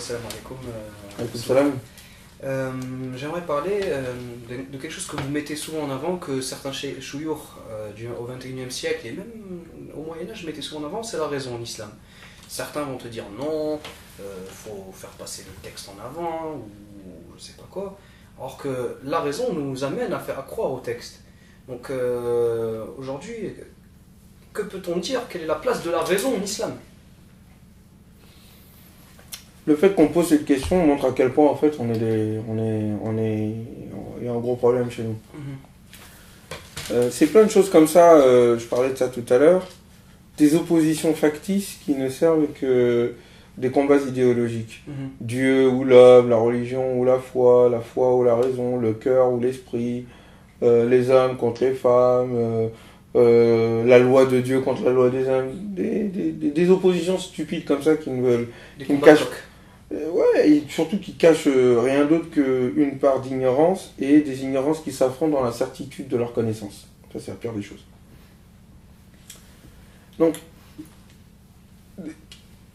salam alaikum. Alaikum salam. J'aimerais parler de quelque chose que vous mettez souvent en avant, que certains chouyours au XXIe siècle et même au Moyen-Âge mettaient souvent en avant, c'est la raison en islam. Certains vont te dire non, faut faire passer le texte en avant, ou je sais pas quoi. Alors que la raison nous amène à croire au texte. Donc aujourd'hui, que peut-on dire? Quelle est la place de la raison en islam? Le fait qu'on pose cette question montre à quel point en fait il y a un gros problème chez nous. C'est plein de choses comme ça, je parlais de ça tout à l'heure, des oppositions factices qui ne servent que des combats idéologiques. Dieu ou l'homme, la religion ou la foi ou la raison, le cœur ou l'esprit, les hommes contre les femmes, la loi de Dieu contre la loi des hommes, des oppositions stupides comme ça qui ne veulent... qui ne cachent, ouais, et surtout qui cachent rien d'autre qu'une part d'ignorance et des ignorances qui s'affrontent dans la certitude de leur connaissance. Ça, c'est la pire des choses. Donc,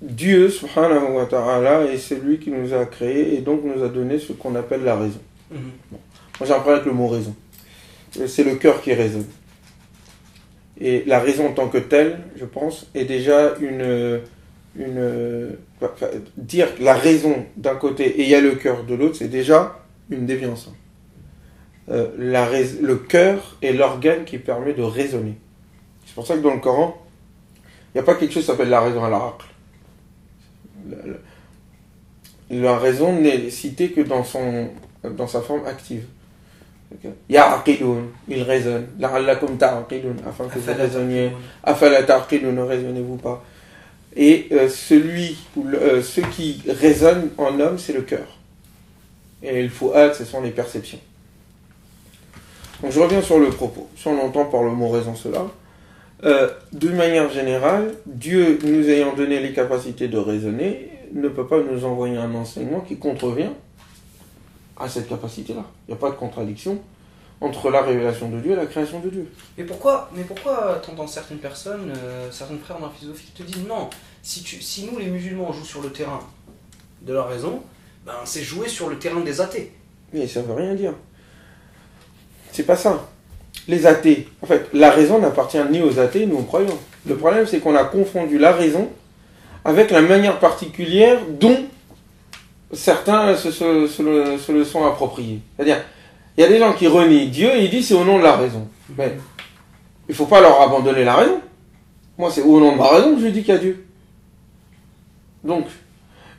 Dieu, subhanahu wa ta'ala, est celui qui nous a créés et donc nous a donné ce qu'on appelle la raison. Bon. Moi, j'ai un problème avec le mot raison. C'est le cœur qui raisonne. Et la raison en tant que telle, je pense, est déjà dire la raison d'un côté et il y a le cœur de l'autre, c'est déjà une déviance. Le cœur est l'organe qui permet de raisonner. C'est pour ça que dans le Coran, il n'y a pas quelque chose qui s'appelle la raison à l'aql. La raison n'est citée que dans sa forme active. Ya'aqilun, il raisonne. La'allakum ta'aqilun, afin que vous raisonniez. Afala ta'aqilun, ne raisonnez-vous pas. Et ceux qui raisonnent en homme, c'est le cœur. Et le fu'ad, ce sont les perceptions. Donc je reviens sur le propos. Si on entend par le mot raison cela, de manière générale, Dieu nous ayant donné les capacités de raisonner, ne peut pas nous envoyer un enseignement qui contrevient à cette capacité-là. Il n'y a pas de contradiction entre la révélation de Dieu et la création de Dieu. Mais pourquoi t'entends certaines personnes, certains frères dans la philosophie qui te disent non, si nous les musulmans jouons sur le terrain de la raison, ben c'est jouer sur le terrain des athées. Mais ça ne veut rien dire. C'est pas ça. Les athées, en fait, la raison n'appartient ni aux athées ni aux croyants. Le problème, c'est qu'on a confondu la raison avec la manière particulière dont certains se le sont appropriés. C'est-à-dire, il y a des gens qui renient Dieu et ils disent c'est au nom de la raison. Mais il ne faut pas leur abandonner la raison. Moi, c'est au nom de ma raison que je dis qu'il y a Dieu. Donc,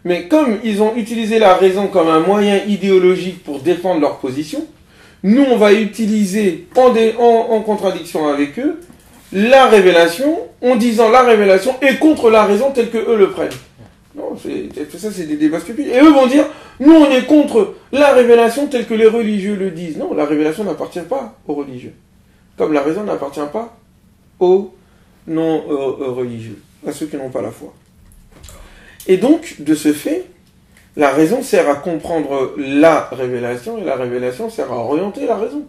mais comme ils ont utilisé la raison comme un moyen idéologique pour défendre leur position, nous, on va utiliser en contradiction avec eux la révélation, en disant la révélation est contre la raison telle que eux le prennent. Non, ça c'est des débats stupides. Et eux vont dire, nous on est contre la révélation telle que les religieux le disent. Non, la révélation n'appartient pas aux religieux. Comme la raison n'appartient pas aux non-religieux, à ceux qui n'ont pas la foi. Et donc, de ce fait, la raison sert à comprendre la révélation et la révélation sert à orienter la raison.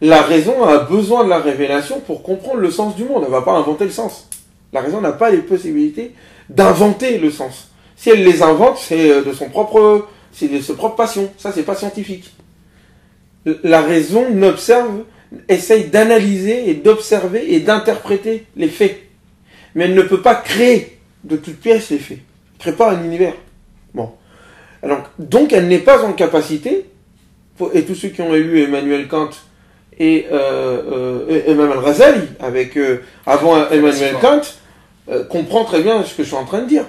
La raison a besoin de la révélation pour comprendre le sens du monde. Elle ne va pas inventer le sens. La raison n'a pas les possibilités d'inventer le sens. Si elle les invente, c'est de sa propre passion. Ça, c'est pas scientifique. La raison essaye d'analyser et d'observer et d'interpréter les faits. Mais elle ne peut pas créer de toutes pièces les faits. Elle ne crée pas un univers. Bon. Donc elle n'est pas en capacité, et tous ceux qui ont lu Emmanuel Kant et même Al-Ghazali, avant Emmanuel Kant, comprend très bien ce que je suis en train de dire.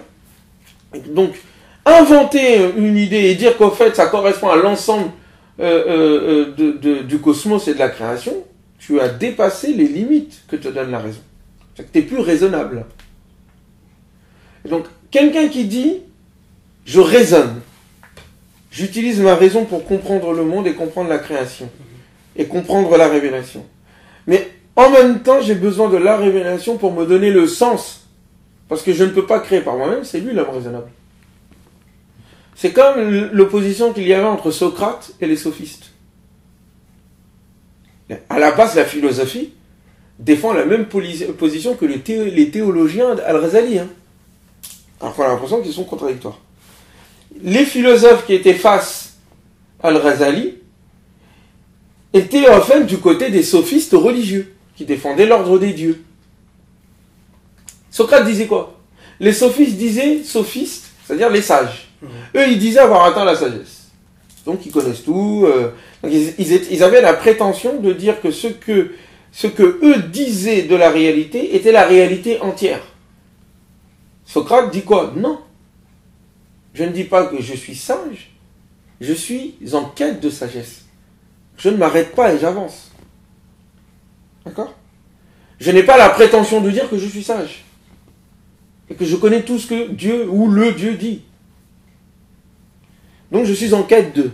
Donc, inventer une idée et dire qu'au fait ça correspond à l'ensemble du cosmos et de la création, tu as dépassé les limites que te donne la raison. C'est que tu n'es plus raisonnable. Et donc, quelqu'un qui dit « je raisonne », j'utilise ma raison pour comprendre le monde et comprendre la création. Et comprendre la révélation. Mais en même temps, j'ai besoin de la révélation pour me donner le sens. Parce que je ne peux pas créer par moi-même, c'est lui l'homme raisonnable. C'est comme l'opposition qu'il y avait entre Socrate et les sophistes. À la base, la philosophie défend la même position que les théologiens Al-Ghazali. Alors qu'on a l'impression qu'ils sont contradictoires. les philosophes qui étaient face à Al-Ghazali étaient en fait du côté des sophistes religieux, qui défendaient l'ordre des dieux. Socrate disait quoi? Les sophistes disaient, sophistes, c'est-à-dire les sages. Eux, ils disaient avoir atteint la sagesse. Donc, ils connaissent tout. Donc ils avaient la prétention de dire que ce que eux disaient de la réalité était la réalité entière. Socrate dit quoi? Non. Je ne dis pas que je suis sage. Je suis en quête de sagesse. Je ne m'arrête pas et j'avance. D'accord? Je n'ai pas la prétention de dire que je suis sage. Et que je connais tout ce que Dieu ou le Dieu dit. Donc je suis en quête de.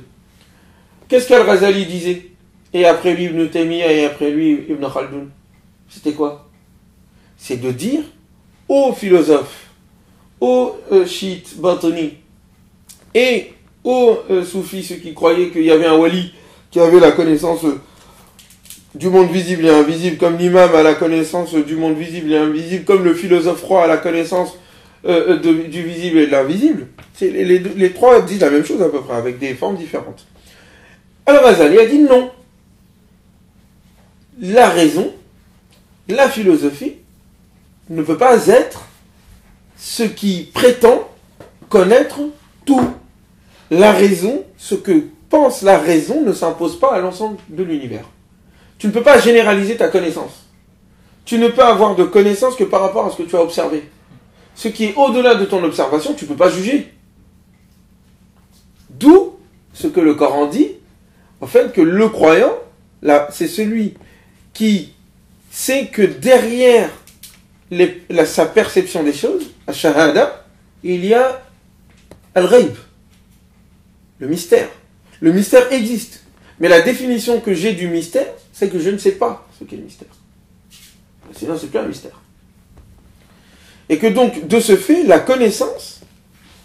Qu'est-ce qu'Al-Ghazali disait? Et après lui Ibn Taymiyyah et après lui Ibn Khaldun. C'était quoi? C'est de dire aux philosophes, aux chiites, Batini, et aux soufis, ceux qui croyaient qu'il y avait un wali qui avait la connaissance du monde visible et invisible, comme l'imam a la connaissance du monde visible et invisible, comme le philosophe roi a la connaissance du visible et de l'invisible. Les trois disent la même chose à peu près, avec des formes différentes. Alors Ghazali a dit non. La raison, la philosophie, ne peut pas être ce qui prétend connaître tout. La raison, ce que pense la raison, ne s'impose pas à l'ensemble de l'univers. Tu ne peux pas généraliser ta connaissance. Tu ne peux avoir de connaissance que par rapport à ce que tu as observé. Ce qui est au-delà de ton observation, tu ne peux pas juger. D'où ce que le Coran dit, en fait, que le croyant, c'est celui qui sait que derrière sa perception des choses, à shahada, il y a al-ghaib, le mystère. Le mystère existe. Mais la définition que j'ai du mystère, c'est que je ne sais pas ce qu'est le mystère. Sinon, c'est plus un mystère. Et que donc, de ce fait, la connaissance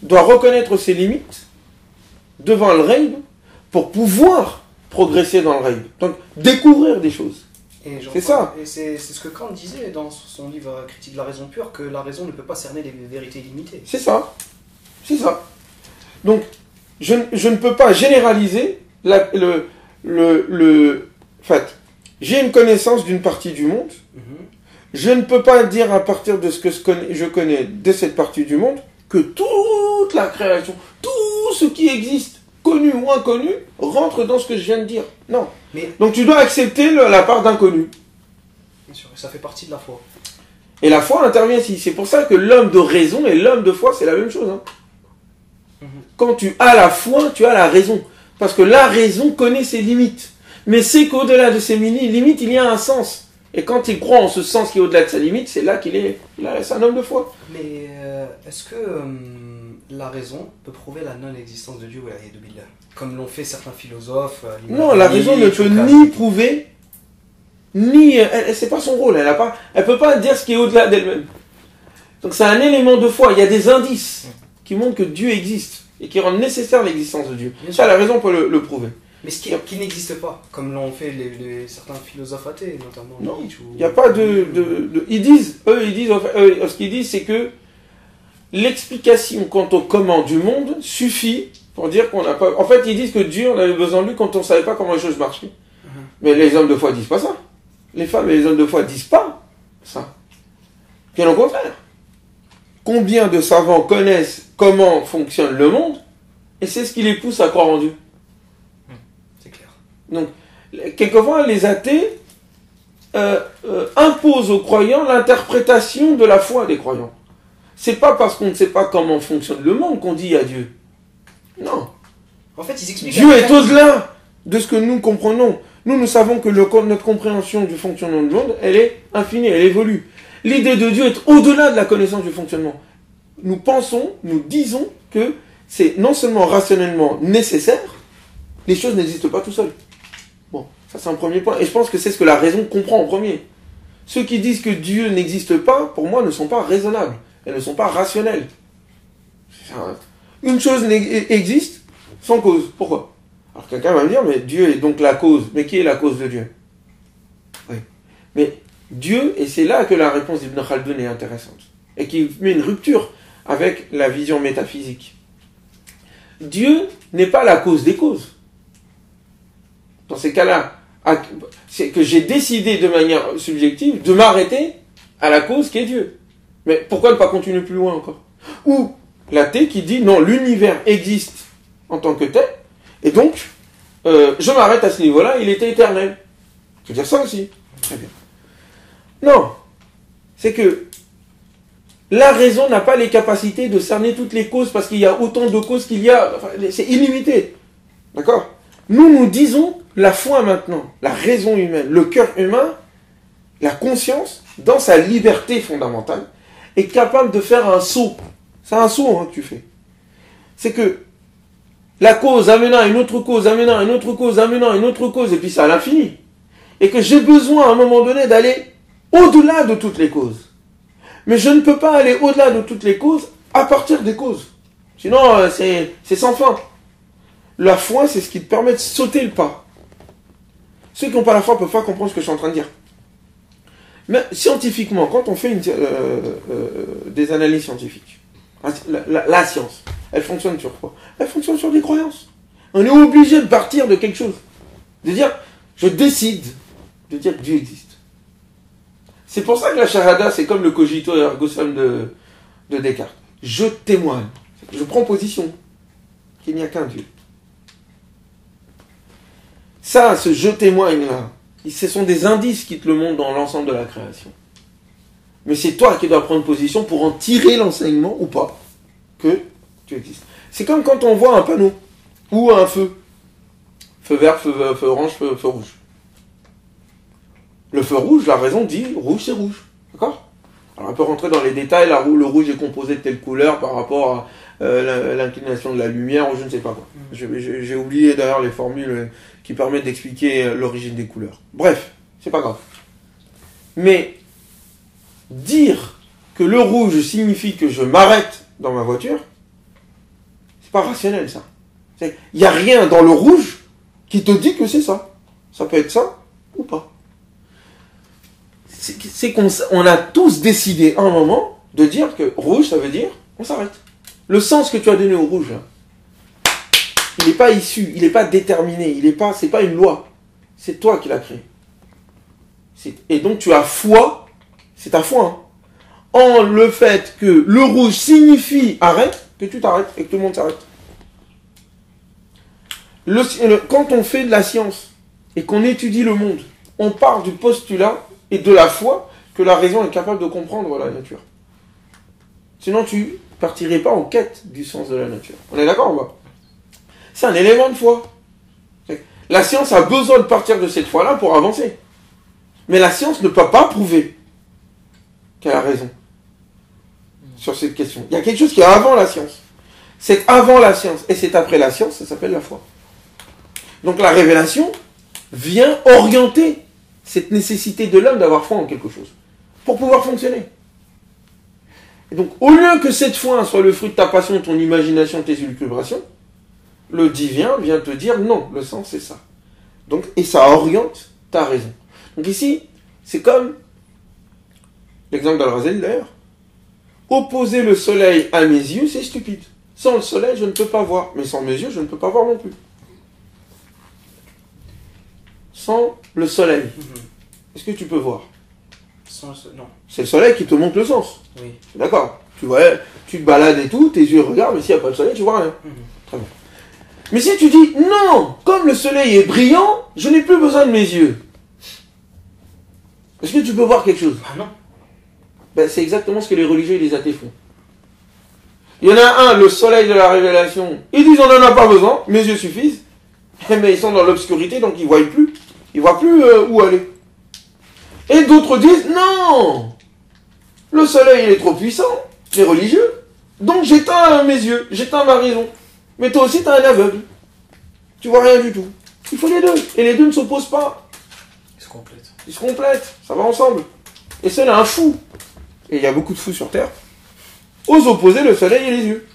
doit reconnaître ses limites devant le ghaib pour pouvoir progresser dans le ghaib. Donc, découvrir des choses. C'est ça. Et c'est ce que Kant disait dans son livre Critique de la raison pure, que la raison ne peut pas cerner les vérités limitées. C'est ça. C'est ça. Donc, je ne peux pas généraliser fait, j'ai une connaissance d'une partie du monde. Je ne peux pas dire à partir de ce que je connais de cette partie du monde que toute la création, tout ce qui existe, connu ou inconnu, rentre dans ce que je viens de dire. Non. Donc tu dois accepter la part d'inconnu. Bien sûr, ça fait partie de la foi. Et la foi intervient ici. C'est pour ça que l'homme de raison et l'homme de foi, c'est la même chose. Hein. Quand tu as la foi, tu as la raison. Parce que la raison connaît ses limites. Mais c'est qu'au-delà de ses limites, il y a un sens. Et quand il croit en ce sens qui est au-delà de sa limite, c'est là c'est un homme de foi. Mais est-ce que la raison peut prouver la non-existence de Dieu ou de Billah, comme l'ont fait certains philosophes? Non, la raison ne peut ni prouver, ni... c'est pas son rôle. Elle peut pas dire ce qui est au-delà d'elle-même. Donc c'est un élément de foi. Il y a des indices qui montrent que Dieu existe et qui rendent nécessaire l'existence de Dieu. Ça, la raison peut le prouver. Mais ce qui n'existe pas, comme l'ont fait certains philosophes athées, notamment. Non, il n'y a pas ils disent, ce qu'ils disent, c'est que l'explication quant au comment du monde suffit pour dire qu'on n'a pas... En fait, ils disent que Dieu, on avait besoin de lui quand on ne savait pas comment les choses marchaient. Mais les hommes de foi disent pas ça. Les femmes et les hommes de foi disent pas ça. Bien au contraire. Combien de savants connaissent comment fonctionne le monde, et c'est ce qui les pousse à croire en Dieu. Donc, quelquefois, les athées imposent aux croyants l'interprétation de la foi des croyants. C'est pas parce qu'on ne sait pas comment fonctionne le monde qu'on dit à Dieu. Non. En fait, ils expliquent. Dieu est au-delà de ce que nous comprenons. Nous savons que notre compréhension du fonctionnement du monde, elle est infinie, elle évolue. L'idée de Dieu est au-delà de la connaissance du fonctionnement. Nous disons que c'est non seulement rationnellement nécessaire, les choses n'existent pas tout seules. Bon, ça c'est un premier point. Et je pense que c'est ce que la raison comprend en premier. Ceux qui disent que Dieu n'existe pas, pour moi, ne sont pas raisonnables. Elles ne sont pas rationnelles. Une chose existe sans cause. Pourquoi? Alors quelqu'un va me dire, mais Dieu est donc la cause. Mais qui est la cause de Dieu? Oui. Mais Dieu, et c'est là que la réponse d'Ibn Khaldun est intéressante, et qui met une rupture avec la vision métaphysique. Dieu n'est pas la cause des causes. Dans ces cas-là, c'est que j'ai décidé de manière subjective de m'arrêter à la cause qui est Dieu. Mais pourquoi ne pas continuer plus loin encore? Ou l'athée qui dit non, l'univers existe en tant que tel, et donc je m'arrête à ce niveau-là, il était éternel. Je veux dire ça aussi. Très bien. Non, c'est que la raison n'a pas les capacités de cerner toutes les causes parce qu'il y a autant de causes qu'il y a, enfin, c'est illimité. D'accord? Nous disons la foi maintenant, la raison humaine, le cœur humain, la conscience, dans sa liberté fondamentale, est capable de faire un saut. C'est un saut que tu fais. C'est que la cause amenant une autre cause, amenant une autre cause, amenant une autre cause, et puis c'est à l'infini. Et que j'ai besoin à un moment donné d'aller au-delà de toutes les causes. Mais je ne peux pas aller au-delà de toutes les causes à partir des causes. Sinon, c'est sans fin. La foi, c'est ce qui te permet de sauter le pas. Ceux qui n'ont pas la foi ne peuvent pas comprendre ce que je suis en train de dire. Mais scientifiquement, quand on fait des analyses scientifiques, la science, elle fonctionne sur quoi? Elle fonctionne sur des croyances. On est obligé de partir de quelque chose. De dire, je décide de dire que Dieu existe. C'est pour ça que la shahada, c'est comme le cogito ergo sum de Descartes. Je témoigne. Je prends position qu'il n'y a qu'un Dieu. Ça, ce je témoigne-là, ce sont des indices qui te le montrent dans l'ensemble de la création. Mais c'est toi qui dois prendre position pour en tirer l'enseignement ou pas que tu existes. C'est comme quand on voit un panneau ou un feu. Feu vert, feu orange, feu rouge. Le feu rouge, la raison dit rouge, c'est rouge. D'accord? Alors on peut rentrer dans les détails, le rouge est composé de telle couleur par rapport à l'inclination de la lumière ou je ne sais pas quoi. J'ai oublié d'ailleurs les formules qui permettent d'expliquer l'origine des couleurs. Bref, c'est pas grave. Mais dire que le rouge signifie que je m'arrête dans ma voiture, c'est pas rationnel ça. Il n'y a rien dans le rouge qui te dit que c'est ça. Ça peut être ça ou pas. C'est qu'on a tous décidé à un moment de dire que rouge, ça veut dire on s'arrête. Le sens que tu as donné au rouge, là, il n'est pas issu, il n'est pas déterminé, c'est pas une loi. C'est toi qui l'as créé. Et donc tu as foi, c'est ta foi, en le fait que le rouge signifie arrête, que tu t'arrêtes et que tout le monde s'arrête. Quand on fait de la science et qu'on étudie le monde, on part du postulat et de la foi que la raison est capable de comprendre la nature. Sinon, tu partirais pas en quête du sens de la nature. On est d'accord ou pas? C'est un élément de foi. La science a besoin de partir de cette foi-là pour avancer. Mais la science ne peut pas prouver qu'elle a raison sur cette question. Il y a quelque chose qui est avant la science. C'est avant la science et c'est après la science, ça s'appelle la foi. Donc la révélation vient orienter cette nécessité de l'homme d'avoir foi en quelque chose pour pouvoir fonctionner. Et donc au lieu que cette foi soit le fruit de ta passion, ton imagination, tes élucubrations, le divin vient te dire non, le sens c'est ça. Donc, et ça oriente ta raison. Donc ici, c'est comme l'exemple d'Al-Razali d'ailleurs. Opposer le soleil à mes yeux, c'est stupide. Sans le soleil, je ne peux pas voir. Mais sans mes yeux, je ne peux pas voir non plus. Sans le soleil, est-ce que tu peux voir? Sans le soleil, non. C'est le soleil qui te montre le sens. Oui. D'accord. Tu vois, tu te balades et tout, tes yeux regardent, mais s'il n'y a pas de soleil, tu vois rien. Très bien. Mais si tu dis, non, comme le soleil est brillant, je n'ai plus besoin de mes yeux. Est-ce que tu peux voir quelque chose? Ah non. Ben, c'est exactement ce que les religieux et les athées font. Il y en a un, le soleil de la révélation, ils disent on n'en a pas besoin, mes yeux suffisent, mais ils sont dans l'obscurité, donc ils ne voient plus. Ils ne voient plus où aller. Et d'autres disent, non, le soleil il est trop puissant, les religieux, donc j'éteins mes yeux, j'éteins ma raison. Mais toi aussi, tu as un aveugle. Tu vois rien du tout. Il faut les deux. Et les deux ne s'opposent pas. Ils se complètent. Ils se complètent. Ça va ensemble. Et seul un fou, et il y a beaucoup de fous sur Terre, osent opposer le soleil et les yeux.